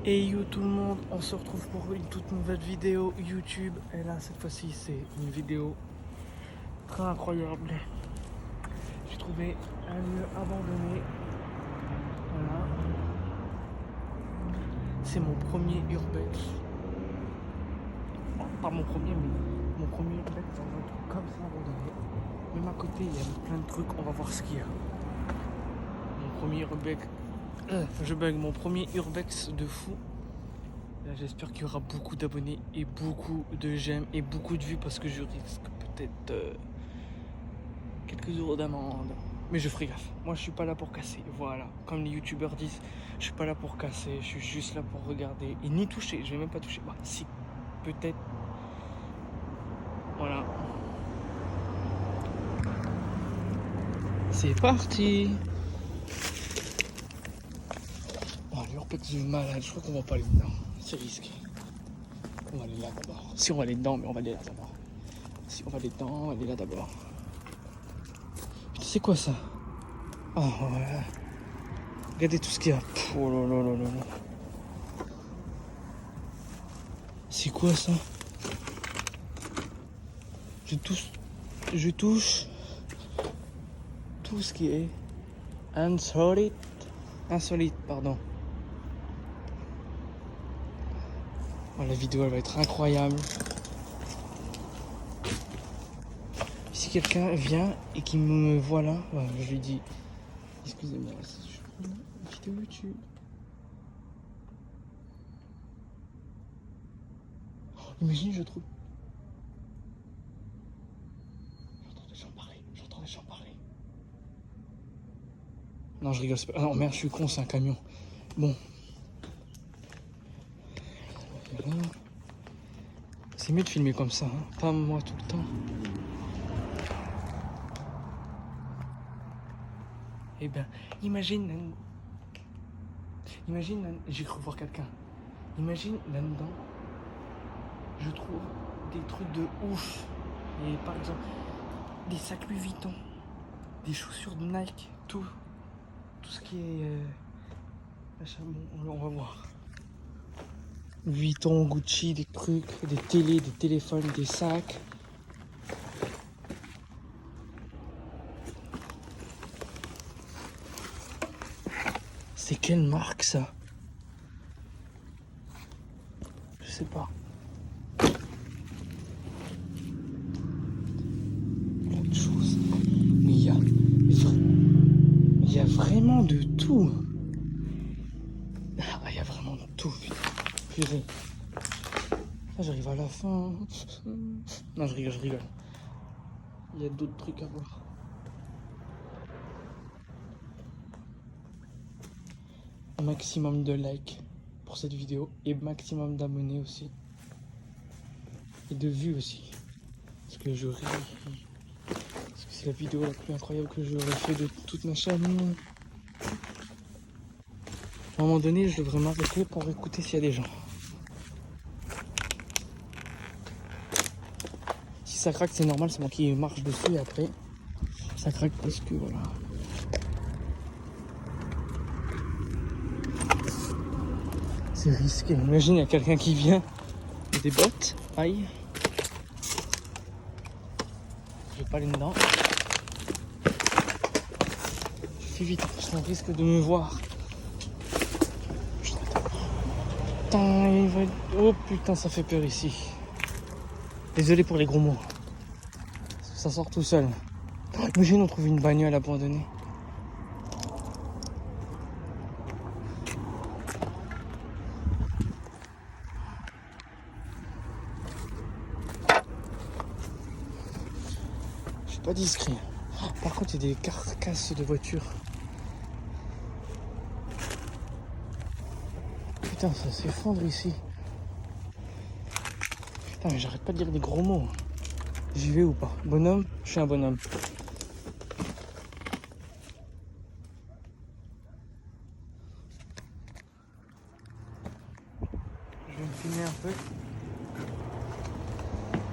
Et yo tout le monde, on se retrouve pour une toute nouvelle vidéo YouTube. Et là, cette fois-ci, c'est une vidéo très incroyable. J'ai trouvé un lieu abandonné. Voilà. C'est mon premier urbex. Pas mon premier, mais mon premier urbex dans un truc comme ça abandonné. Même à côté, il y a plein de trucs. On va voir ce qu'il y a. Mon premier urbex. Je bug, mon premier urbex de fou. Là, j'espère qu'il y aura beaucoup d'abonnés et beaucoup de j'aime et beaucoup de vues parce que je risque peut-être quelques euros d'amende. Mais je ferai gaffe. Moi, je suis pas là pour casser. Voilà. Comme les youtubeurs disent, je suis pas là pour casser. Je suis juste là pour regarder et ni toucher. Je vais même pas toucher. Bah, si, peut-être. Voilà. C'est parti. Oh, l'urbex du malade. Je crois qu'on va pas aller dedans. C'est risqué. On va aller là d'abord. Si on va aller dedans, mais on va aller là d'abord. Si on va aller dedans, on va aller là d'abord. C'est quoi ça? Oh ouais. Regardez tout ce qu'il y a. Oh là là là là là. C'est quoi ça? Je touche tout ce qui est insolite. Insolite, pardon. Oh, la vidéo elle va être incroyable. Si quelqu'un vient et qui me voit là, ouais, je lui dis excusez-moi, si je prends une vidéo YouTube. Oh, imagine, je trouve. J'entends des gens parler. Non, je rigole. Ah non, merde, je suis con, c'est un camion. Bon. Voilà. C'est mieux de filmer comme ça, hein. Pas moi tout le temps. Eh ben, imagine, j'ai cru voir quelqu'un. Imagine là-dedans, je trouve des trucs de ouf. Et par exemple, des sacs Louis Vuitton, des chaussures de Nike, tout ce qui est on va voir. Vuitton, Gucci, des trucs, des télés, des téléphones, des sacs. C'est quelle marque ça? Je sais pas. Plein de choses. Mais il y a vraiment de tout. Ah, il y a vraiment de tout. Purée. Là, j'arrive à la fin. Non, je rigole. Il y a d'autres trucs à voir. Un maximum de likes pour cette vidéo et maximum d'abonnés aussi. Et de vues aussi. Parce que je ris. Parce que c'est la vidéo la plus incroyable que j'aurais fait de toute ma chaîne. À un moment donné, je devrais m'arrêter pour écouter s'il y a des gens. Si ça craque, c'est normal, c'est moi qui marche dessus et après, ça craque parce que voilà. C'est risqué. Imagine, il y a quelqu'un qui vient, des bottes, aïe. Je vais pas aller dedans. Je fais vite parce qu'on risque de me voir. Putain, il va... Oh putain, ça fait peur ici. Désolé pour les gros mots. Ça sort tout seul. Imagine, on trouve une bagnole abandonnée. Je suis pas discret. Par contre, il y a des carcasses de voitures. Putain, ça s'effondre ici. Putain, mais j'arrête pas de dire des gros mots. J'y vais ou pas? Bonhomme, je suis un bonhomme. Je vais me filmer un peu.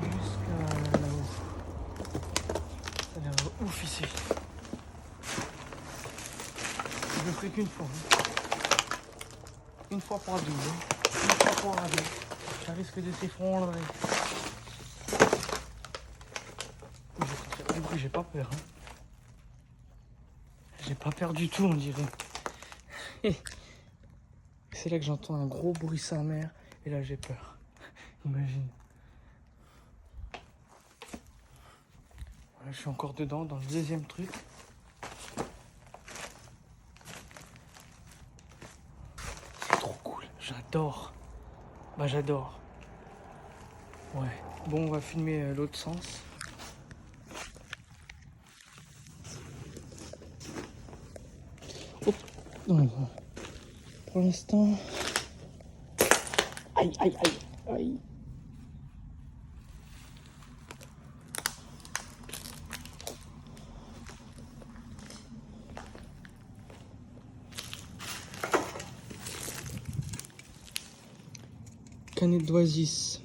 Jusqu'à là-haut. Ça a l'air ouf ici. Je le ferai qu'une fois. une fois pour aviser. Une fois pour aviser. Ça risque de s'effondrer. Du coup, j'ai pas peur. Hein. J'ai pas peur du tout, on dirait. C'est là que j'entends un gros bruit sa mère. Et là, j'ai peur. Imagine. Voilà, je suis encore dedans, dans le deuxième truc. C'est trop cool. J'adore. Bah, j'adore. Ouais. Bon, on va filmer l'autre sens. Hop. Non. Pour l'instant... Aïe, aïe, aïe, aïe. Canette d'Oasis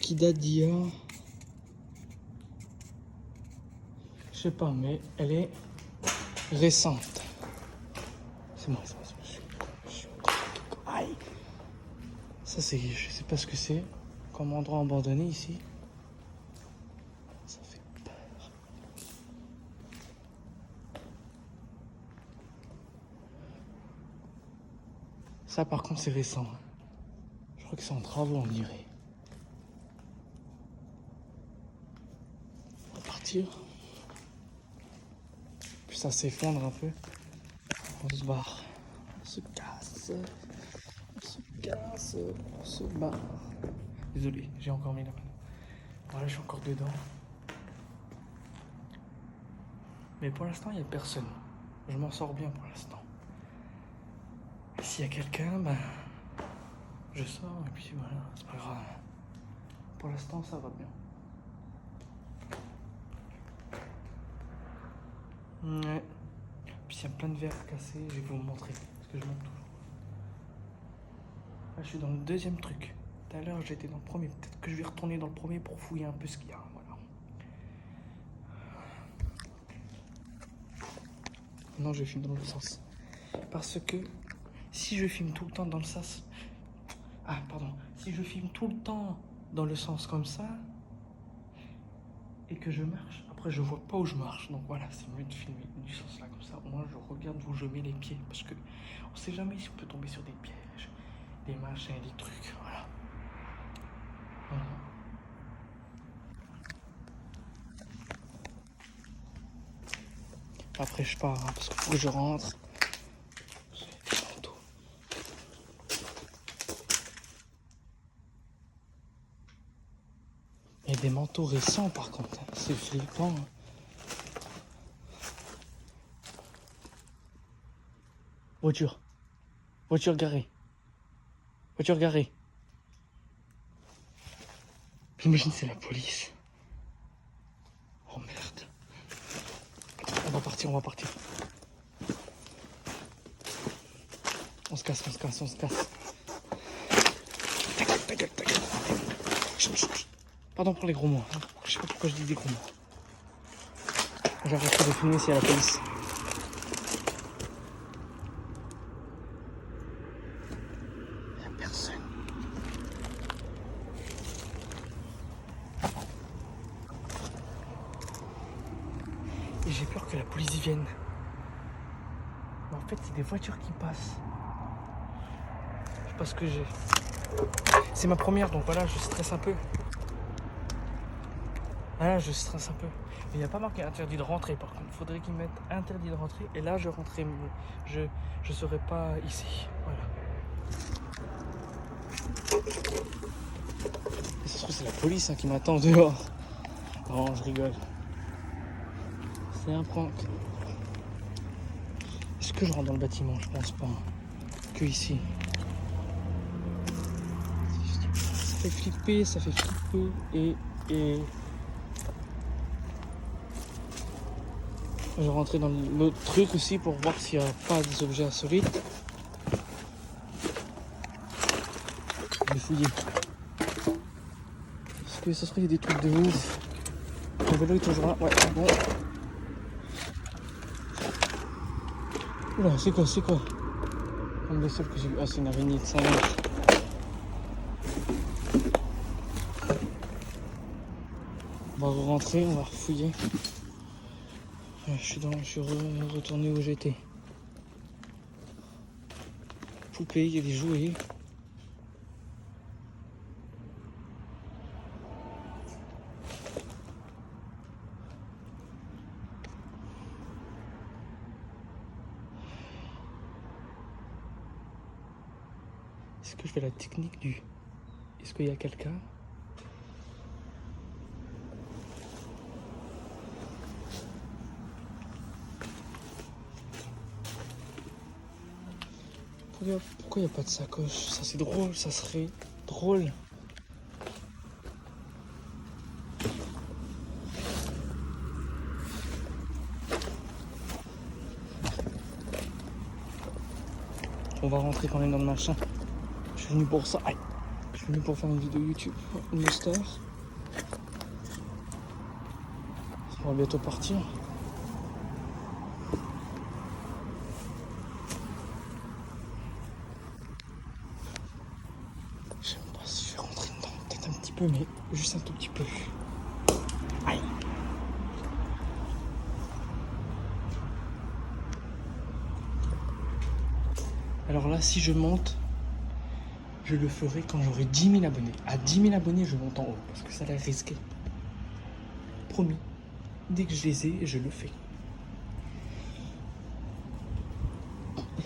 qui date d'il y a... Je sais pas, mais elle est récente. C'est moi, c'est moi, je suis aïe. Ça c'est, je sais pas ce que c'est, comme endroit abandonné ici. Ça fait peur. Ça par contre c'est récent. Je crois que c'est en travaux on dirait. On va partir. Puis ça s'effondre un peu. On se barre. On se casse. On se casse. On se barre. Désolé, j'ai encore mis la main. Voilà, je suis encore dedans. Mais pour l'instant, il n'y a personne. Je m'en sors bien pour l'instant. S'il y a quelqu'un, ben, je sors et puis voilà, c'est pas grave. Pour l'instant, ça va bien. Ouais. Puis il y a plein de verres cassés, je vais vous montrer. Parce que je monte toujours. Là, je suis dans le deuxième truc. Tout à l'heure, j'étais dans le premier. Peut-être que je vais retourner dans le premier pour fouiller un peu ce qu'il y a. Voilà. Non, je filme dans le sens. Parce que si je filme tout le temps dans le sens... Ah, pardon. Si je filme tout le temps dans le sens comme ça, et que je marche, après je vois pas où je marche. Donc voilà, c'est mieux de filmer du sens là comme ça. Au moins je regarde où je mets les pieds. Parce que on sait jamais si on peut tomber sur des pièges, des machins, des trucs. Voilà. Voilà. Après je pars, hein, parce qu'il faut que je rentre. Il y a des manteaux récents par contre, c'est flippant. Voiture. Voiture garée. Voiture garée. J'imagine c'est la police. Oh merde. On va partir, on va partir. On se casse, on se casse, on se casse. Ta gueule, ta gueule, ta gueule. Chut, chut, chut. Pardon pour les gros mots. Je sais pas pourquoi je dis des gros mots. J'arrête de filmer s'il y a la police. Il n'y a personne. Et j'ai peur que la police vienne. Mais en fait, c'est des voitures qui passent. Je sais pas ce que j'ai. C'est ma première, donc voilà, je stresse un peu. Voilà, je stresse un peu. Mais il n'y a pas marqué interdit de rentrer, par contre. Il faudrait qu'ils mettent interdit de rentrer. Et là, je rentrais. Je serais pas ici. Voilà. Et ça se trouve, c'est la police hein, qui m'attend dehors. Non, je rigole. C'est un prank. Est-ce que je rentre dans le bâtiment? Je pense pas. Que ici. Ça fait flipper, ça fait flipper. Et... Je vais rentrer dans l'autre truc aussi pour voir s'il n'y a pas des objets insolites. Je vais fouiller. Parce que ça serait des trucs de ouf. Le vélo est toujours là. Ouais, bon. Oula, c'est quoi? Une des seules que j'ai vues. Ah, c'est une araignée de 5 mètres. On va rentrer, on va refouiller. Je suis retourné où j'étais. Poupée, il y a des jouets. Est-ce que je fais la technique du... Est-ce qu'il y a quelqu'un? Pourquoi il n'y a pas de sacoche? Ça c'est drôle, ça serait drôle. On va rentrer quand même dans le machin. Je suis venu pour ça. Aïe. Je suis venu pour faire une vidéo YouTube. Une monster. On va bientôt partir. Je sais pas si je vais rentrer dedans. Peut-être un petit peu, mais juste un tout petit peu. Aïe. Alors là, si je monte, je le ferai quand j'aurai 10 000 abonnés. À 10 000 abonnés, je monte en haut parce que ça a l'air risqué. Promis. Dès que je les ai, je le fais.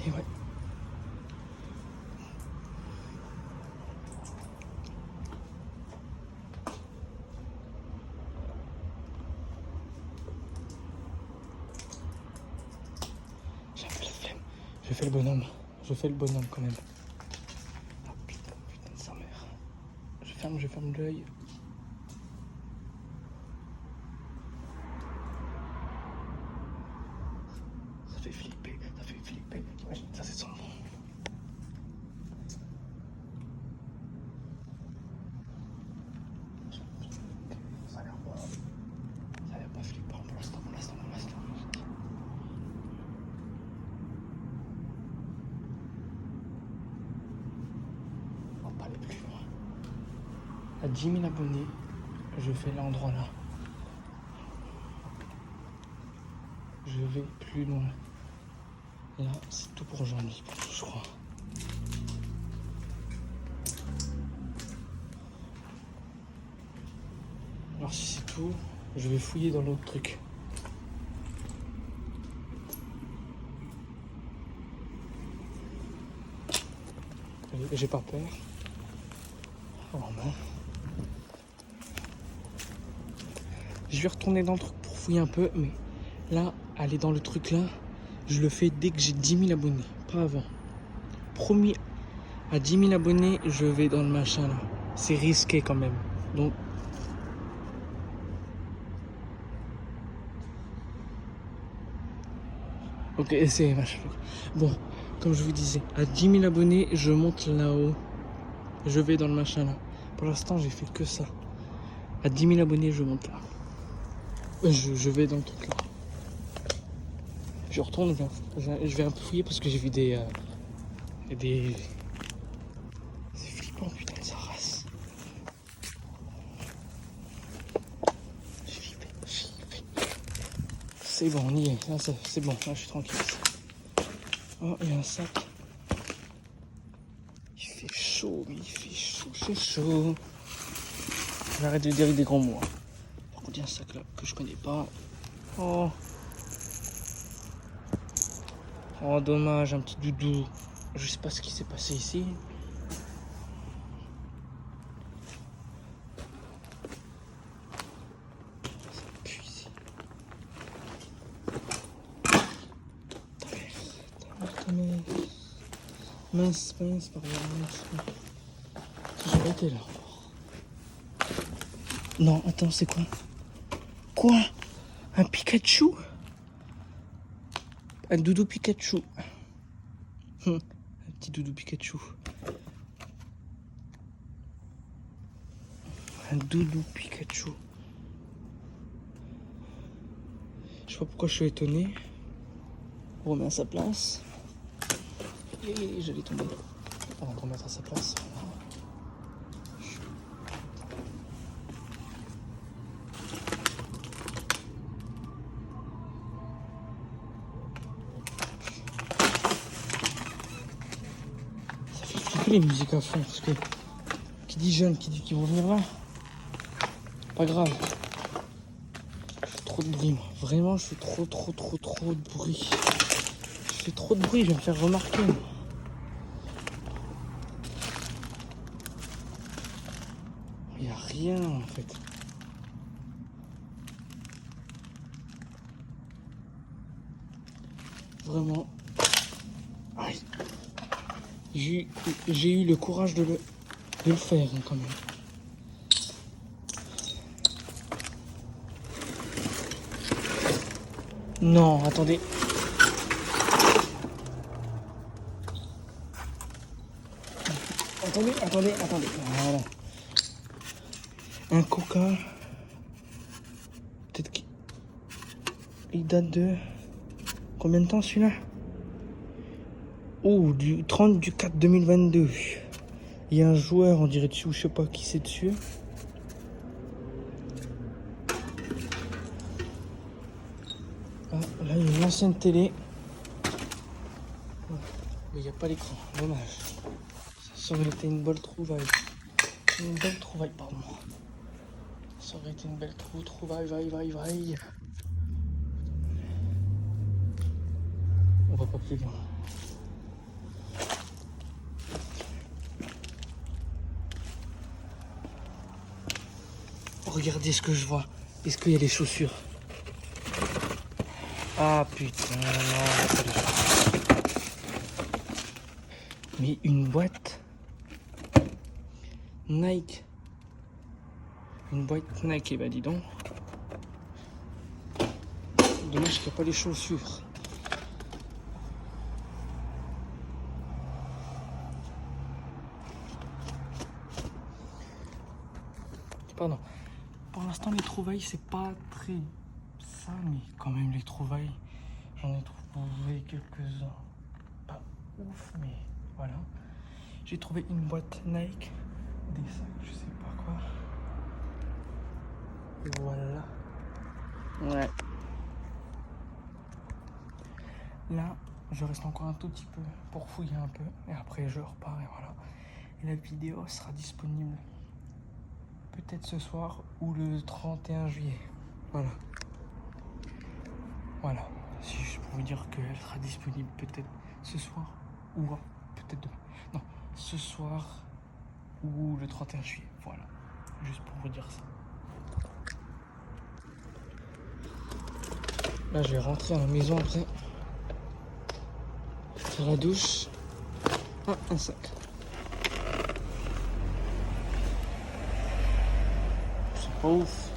Et ouais. J'ai un peu la flemme. Je fais le bonhomme. Je fais le bonhomme quand même. Ah putain de sa mère. Je ferme l'œil. Ça fait flipper. T'imagines, ça c'est sombre. Ça a l'air pas flippant pour l'instant. On va pas aller plus loin. À 10 000 abonnés, je fais l'endroit là. Je vais plus loin. Là, c'est tout pour aujourd'hui, je crois. Alors si c'est tout, je vais fouiller dans l'autre truc. J'ai pas peur. Oh non. Je vais retourner dans le truc pour fouiller un peu, mais là, aller dans le truc là, je le fais dès que j'ai 10 000 abonnés, pas avant. Promis, à 10 000 abonnés, je vais dans le machin là. C'est risqué quand même. Donc, ok, c'est machin. Bon, comme je vous disais, à 10 000 abonnés, je monte là-haut. Je vais dans le machin là. Pour l'instant, j'ai fait que ça. À 10 000 abonnés, je monte là. Je vais dans le truc là. Je retourne, je vais un peu fouiller parce que j'ai vu des... C'est flippant, putain de sa race. J'y vais. C'est bon, on y est. Là, c'est bon, là je suis tranquille. Oh, il y a un sac. Il fait chaud, c'est chaud. J'arrête de dire des grands mots. Par contre, il y a un sac là que je connais pas. Oh. Oh, dommage, un petit doudou. Je sais pas ce qui s'est passé ici. Ça pue ici. Ta mère. Mince, pardon. J'aurais été là. Non, attends, c'est quoi? Quoi? Un Pikachu? Un doudou Pikachu. Un petit doudou Pikachu. Un doudou Pikachu. Je sais pas pourquoi je suis étonné. On remet à sa place. j'allais tomber. On va le remettre à sa place. Ça fait flipper les musiques à fond parce que qui dit jeunes, qui dit qu'ils vont venir là. Pas grave. Je fais trop de bruit, moi. Vraiment, je fais trop de bruit. Je fais trop de bruit, je vais me faire remarquer. Il n'y a rien en fait. Vraiment. Aïe. J'ai eu le courage de le faire hein, quand même. Non, attendez. Attendez. Voilà. Un coca. Peut-être qu'il date de... Combien de temps celui-là? Oh, du 30 du 4 2022. Il y a un joueur, on dirait dessus, je sais pas qui c'est dessus. Ah, là, il y a une ancienne télé. Mais il n'y a pas l'écran, dommage. Ça aurait été une belle trouvaille. Une belle trouvaille, pardon. Ça aurait été une belle trouvaille, vaille. On va pas plus loin. Regardez ce que je vois. Est-ce qu'il y a les chaussures? Ah putain, non. Mais une boîte Nike. Une boîte Nike, eh ben dis donc. Dommage qu'il n'y a pas les chaussures. Pardon. Pour l'instant, les trouvailles, c'est pas très ça, mais quand même, les trouvailles, j'en ai trouvé quelques-uns. Pas ouf, mais voilà. J'ai trouvé une boîte Nike, des sacs, je sais pas quoi. Et voilà. Ouais. Là, je reste encore un tout petit peu pour fouiller un peu. Et après, je repars et voilà. Et la vidéo sera disponible peut-être ce soir ou le 31 juillet. Voilà. Voilà. Si je peux vous dire qu'elle sera disponible peut-être ce soir ou peut-être demain. Non, ce soir ou le 31 juillet. Voilà. Juste pour vous dire ça. Là, je vais rentrer à la maison après. Faire la douche. Ah, un sac. C'est pas ouf.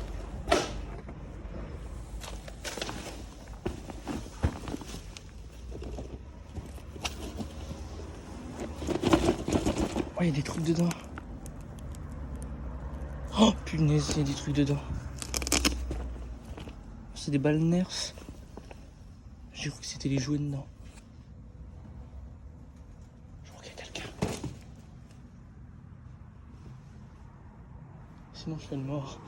Oh, il y a des trucs dedans. Oh, punaise, il y a des trucs dedans. C'est des balles Nerf. J'ai cru que c'était les jouets dedans. Je crois qu'il y a quelqu'un. Sinon, je fais le mort.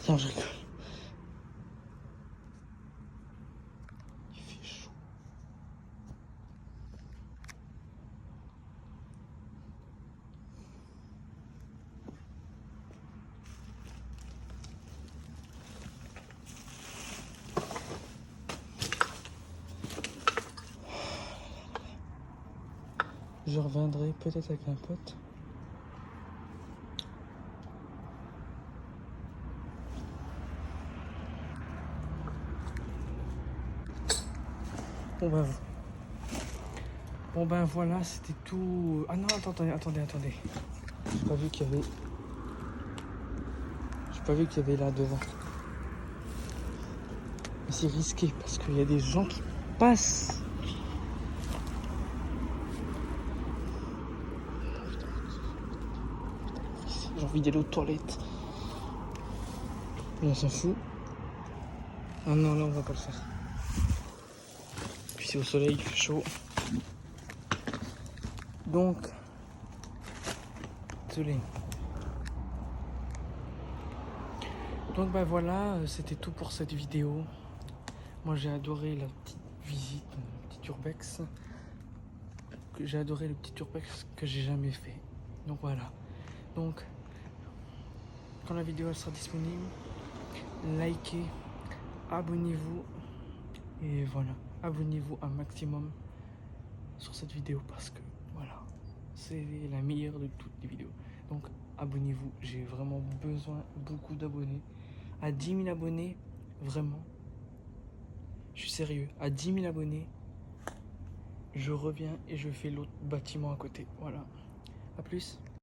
Non, je rigole. Il fait chaud. Je reviendrai peut-être avec un pote. Bon ben voilà, c'était tout. Ah non, attendez. J'ai pas vu qu'il y avait là devant. Mais c'est risqué parce qu'il y a des gens qui passent. J'ai envie d'aller aux toilettes. On s'en fout. Ah non, là on va pas le faire. Puis c'est au soleil, il fait chaud. Donc, désolé. Donc bah voilà, c'était tout pour cette vidéo. Moi j'ai adoré la petite visite, le petit urbex. J'ai adoré le petit urbex que j'ai jamais fait. Donc voilà. Donc quand la vidéo elle sera disponible, likez, abonnez-vous et voilà, abonnez-vous un maximum sur cette vidéo parce que voilà, c'est la meilleure de toutes les vidéos. Donc abonnez-vous, j'ai vraiment besoin beaucoup d'abonnés. À 10 000 abonnés, vraiment, je suis sérieux, à 10 000 abonnés, je reviens et je fais l'autre bâtiment à côté. Voilà, à plus.